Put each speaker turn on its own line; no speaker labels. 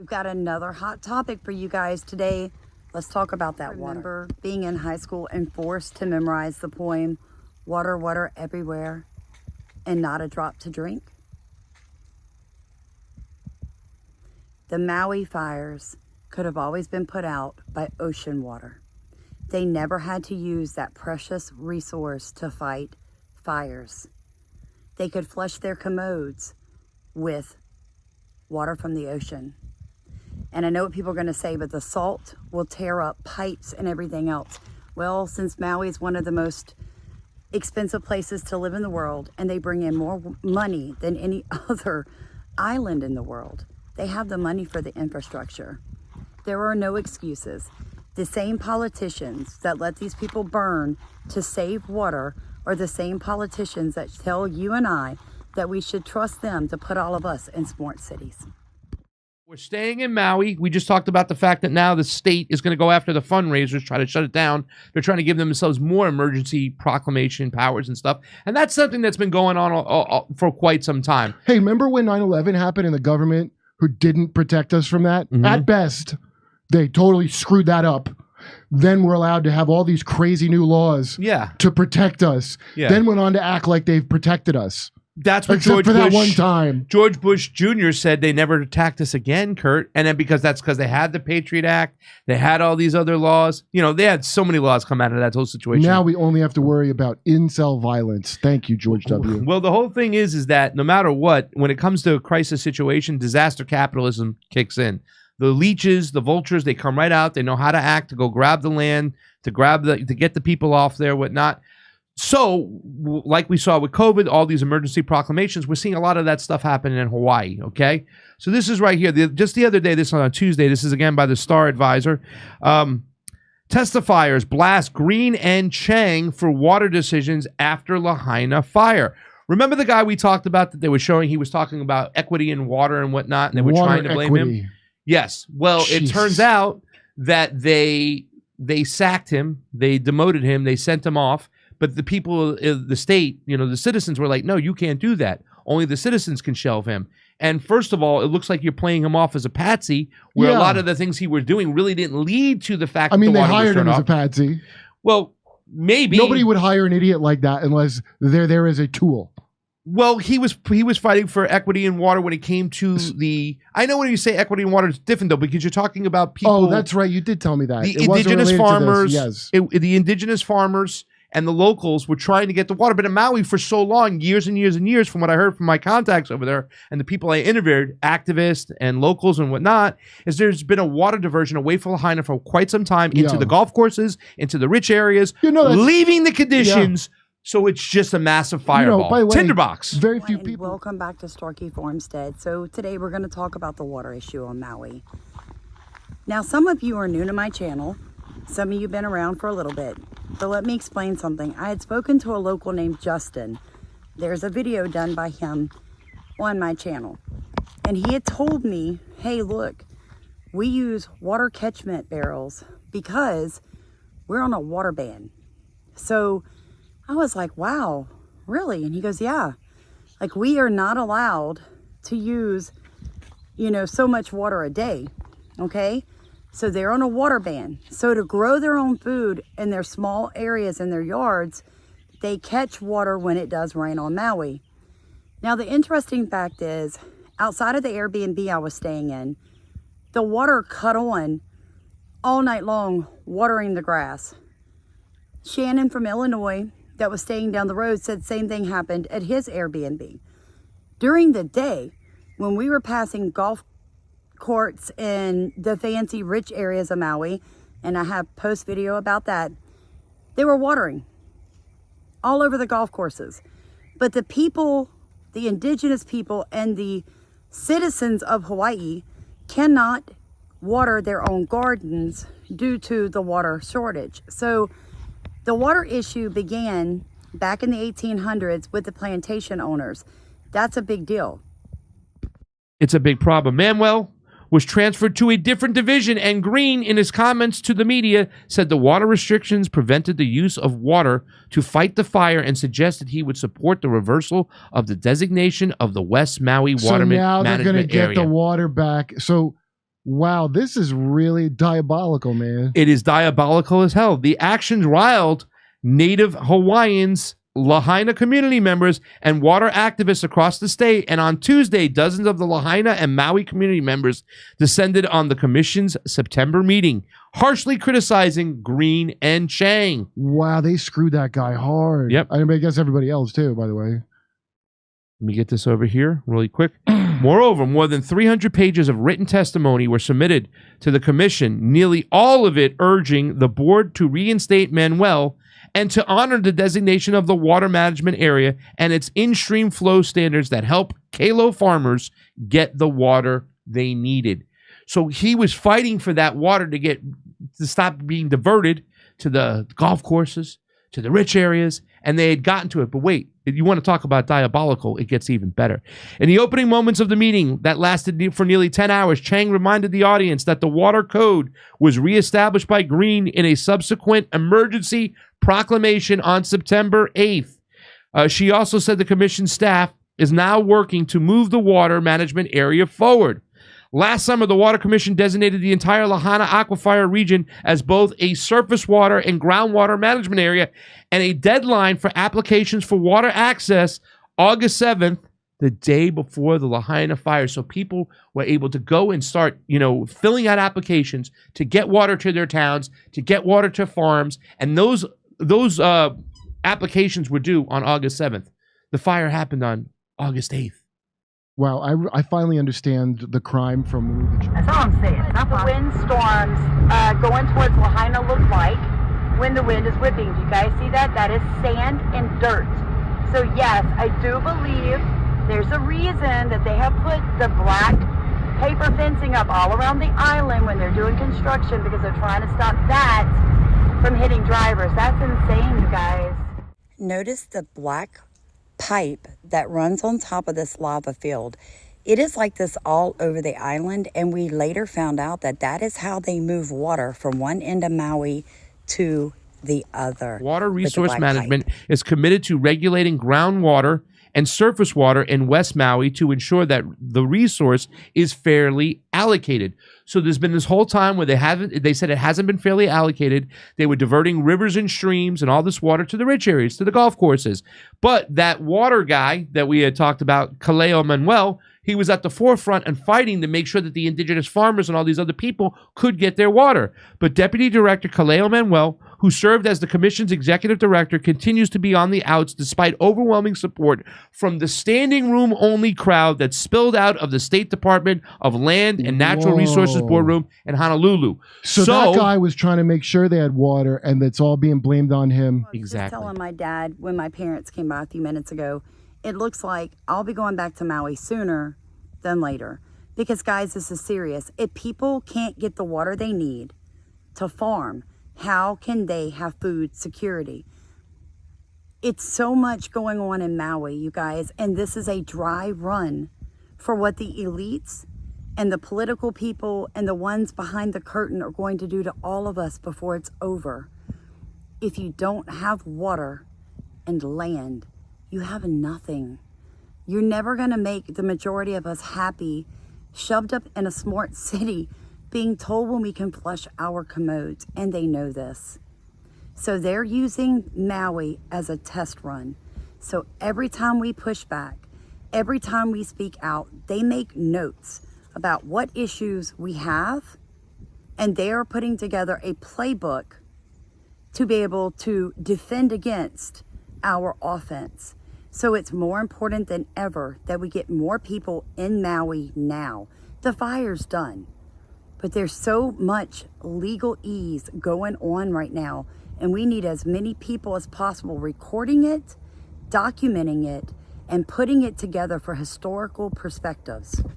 We've got another hot topic for you guys today. Let's talk about that water. Remember being in high school and forced to memorize the poem, "Water, water everywhere, and not a drop to drink"? The Maui fires could have always been put out by ocean water. They never had to use that precious resource to fight fires. They could flush their commodes with water from the ocean. And I know what people are going to say, but the salt will tear up pipes and everything else. Well, since Maui is one of the most expensive places to live in the world, and they bring in more money than any other island in the world, they have the money for the infrastructure. There are no excuses. The same politicians that let these people burn to save water are the same politicians that tell you and I that we should trust them to put all of us in smart cities.
We're staying in Maui. We just talked about the fact that now the state is going to go after the fundraisers, try to shut it down. They're trying to give themselves more emergency proclamation powers and stuff. And that's something that's been going on for quite some time.
Hey, remember when 9/11 happened and the government who didn't protect us from that? Mm-hmm. At best, they totally screwed that up. Then we're allowed to have all these crazy new laws to protect us. Then went on to act like they've protected us.
That's what
Except for that one time.
George Bush Jr. said they never attacked us again, Kurt. And then because they had the Patriot Act, they had all these other laws. You know, they had so many laws come out of that whole situation.
Now we only have to worry about incel violence. Thank you, George W.
Well, the whole thing is that no matter what, when it comes to a crisis situation, disaster capitalism kicks in. The leeches, the vultures, they come right out. They know how to act, to go grab the land, to get the people off there, whatnot. So, like we saw with COVID, all these emergency proclamations, we're seeing a lot of that stuff happening in Hawaii, okay? So this is right here. Just the other day, this on Tuesday, this is again by the Star Advisor. Testifiers blast Green and Chang for water decisions after Lahaina fire. Remember the guy we talked about that they were showing, he was talking about equity in water and whatnot, and they were trying to blame him? Yes. Well, It turns out that they sacked him, they demoted him, they sent him off. But the people of the state, you know, the citizens were like, no, you can't do that. Only the citizens can shelve him. And first of all, it looks like you're playing him off as a patsy, where a lot of the things he was doing really didn't lead to the fact that the water was turned off. I mean, they hired him as a patsy. Well, maybe.
Nobody would hire an idiot like that unless they're there as a tool.
Well, he was fighting for equity in water when it came to the... I know when you say equity in water, it's different, though, because you're talking about people...
Oh, that's right. You did tell me that.
The indigenous farmers, the indigenous farmers... and the locals were trying to get the water. But in Maui for so long, years and years and years, from what I heard from my contacts over there and the people I interviewed, activists and locals and whatnot, is there's been a water diversion away from Lahaina for quite some time into the golf courses, into the rich areas, leaving the conditions. So it's just a massive fireball.
By the way,
tinderbox.
Very few people.
Welcome back to Starkey Farmstead. So today we're going to talk about the water issue on Maui. Now, some of you are new to my channel. Some of you have been around for a little bit. But let me explain something. I had spoken to a local named Justin. There's a video done by him on my channel. And he had told me, hey, look, we use water catchment barrels because we're on a water ban. So I was like, wow, really? And he goes, yeah. Like, we are not allowed to use, so much water a day, okay? So they're on a water ban. So to grow their own food in their small areas in their yards, they catch water when it does rain on Maui. Now, the interesting fact is, outside of the Airbnb I was staying in, the water cut on all night long, watering the grass. Shannon from Illinois, that was staying down the road, said the same thing happened at his Airbnb. During the day, when we were passing golf courts in the fancy rich areas of Maui, and I have post video about that, they were watering all over the golf courses. But the people, the indigenous people and the citizens of Hawaii cannot water their own gardens due to the water shortage. So the water issue began back in the 1800s with the plantation owners. That's a big deal.
It's a big problem. Manuel was transferred to a different division, and Green, in his comments to the media, said the water restrictions prevented the use of water to fight the fire and suggested he would support the reversal of the designation of the West Maui Water Management Area.
So now they're going to get the water back. So Wow, this is really diabolical, man.
It is diabolical as hell. The actions riled Native Hawaiians, Lahaina community members, and water activists across the state. And on Tuesday, dozens of the Lahaina and Maui community members descended on the commission's September meeting, harshly criticizing Green and Chang.
Wow, they screwed that guy hard.
Yep.
I guess everybody else too, by the way.
Let me get this over here really quick. Moreover, more than 300 pages of written testimony were submitted to the commission, nearly all of it urging the board to reinstate Manuel and to honor the designation of the water management area and its in-stream flow standards that help Kalo farmers get the water they needed. So he was fighting for that water to stop being diverted to the golf courses, to the rich areas, and they had gotten to it. But wait, if you want to talk about diabolical, it gets even better. In the opening moments of the meeting that lasted for nearly 10 hours, Chang reminded the audience that the water code was reestablished by Green in a subsequent emergency proclamation on September 8th. She also said the commission staff is now working to move the water management area forward. Last summer, the Water Commission designated the entire Lahaina Aquifer region as both a surface water and groundwater management area, and a deadline for applications for water access, August 7th, the day before the Lahaina fire. So people were able to go and start, filling out applications to get water to their towns, to get water to farms, and those applications were due on August 7th. The fire happened on August 8th.
Wow, I finally understand the crime from...
That's all I'm saying. That's what windstorms going towards Lahaina look like when the wind is whipping. Do you guys see that? That is sand and dirt. So yes, I do believe there's a reason that they have put the black paper fencing up all around the island when they're doing construction, because they're trying to stop that from hitting drivers. That's insane, you guys. Notice the black pipe that runs on top of this lava field. It is like this all over the island, and we later found out that that is how they move water from one end of Maui to the other.
Water Resource Management is committed to regulating groundwater and surface water in West Maui to ensure that the resource is fairly allocated. So there's been this whole time where they said it hasn't been fairly allocated. They were diverting rivers and streams and all this water to the rich areas, to the golf courses. But that water guy that we had talked about, Kaleo Manuel, he was at the forefront and fighting to make sure that the indigenous farmers and all these other people could get their water. But Deputy Director Kaleo Manuel, who served as the commission's executive director, continues to be on the outs despite overwhelming support from the standing room only crowd that spilled out of the State Department of Land and Natural Resources Boardroom in Honolulu.
So that guy was trying to make sure they had water, and it's all being blamed on him.
Exactly. I was just telling my dad when my parents came by a few minutes ago, it looks like I'll be going back to Maui sooner than later. Because guys, this is serious. If people can't get the water they need to farm, how can they have food security? It's so much going on in Maui, you guys, and this is a dry run for what the elites and the political people and the ones behind the curtain are going to do to all of us before it's over. If you don't have water and land, you have nothing. You're never going to make the majority of us happy, shoved up in a smart city, being told when we can flush our commodes, and they know this. So they're using Maui as a test run. So every time we push back, every time we speak out, they make notes about what issues we have, and they are putting together a playbook to be able to defend against our offense. So it's more important than ever that we get more people in Maui now. The fire's done, but there's so much legal ease going on right now, and we need as many people as possible recording it, documenting it, and putting it together for historical perspectives.